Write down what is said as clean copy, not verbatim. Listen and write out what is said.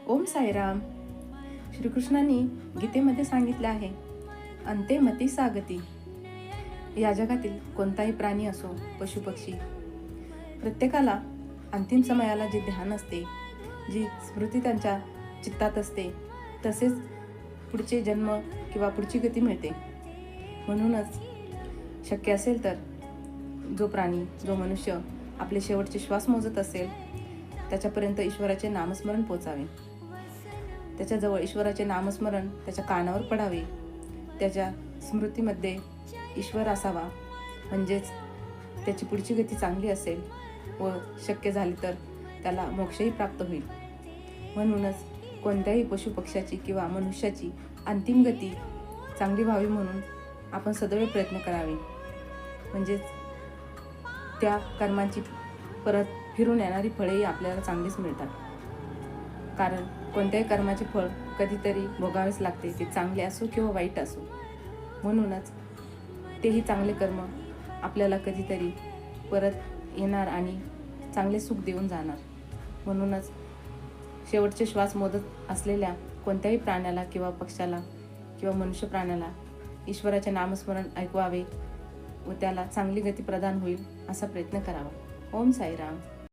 ओम साईराम. श्रीकृष्णांनी गीतेमध्ये सांगितले आहे, अंते मती सागती. या जगातील कोणताही प्राणी असो, पशुपक्षी, प्रत्येकाला अंतिम समयाला जे ध्यान असते, जी स्मृती त्यांच्या चित्तात असते, तसेच पुढचे जन्म किंवा पुढची गती मिळते. म्हणूनच शक्य असेल तर जो प्राणी, जो मनुष्य आपले शेवटचे श्वास मोजत असेल, त्याच्यापर्यंत ईश्वराचे नामस्मरण पोचावे. त्याच्याजवळ ईश्वराचे नामस्मरण त्याच्या कानावर पडावे. त्याच्या स्मृतीमध्ये ईश्वर असावा, म्हणजेच त्याची पुढची गती चांगली असेल व शक्य झाले तर त्याला मोक्षही प्राप्त होईल. म्हणूनच कोणत्याही पशुपक्ष्याची किंवा मनुष्याची अंतिम गती चांगली व्हावी म्हणून आपण सदैव प्रयत्न करावे. म्हणजेच त्या कर्मांची परत फिरून येणारी फळेही आपल्याला चांगलीच मिळतात. कारण कोणत्याही कर्माचे फळ कधीतरी भोगावेच लागते, ते चांगले असो किंवा वाईट असो. म्हणूनच तेही चांगले कर्म आपल्याला कधीतरी परत येणार आणि चांगले सुख देऊन जाणार. म्हणूनच शेवटचे श्वास मोजत असलेल्या कोणत्याही प्राण्याला किंवा पक्षाला किंवा मनुष्य प्राण्याला ईश्वराचे नामस्मरण ऐकवावे व त्याला चांगली गती प्रदान होईल असा प्रयत्न करावा. ओम साईराम.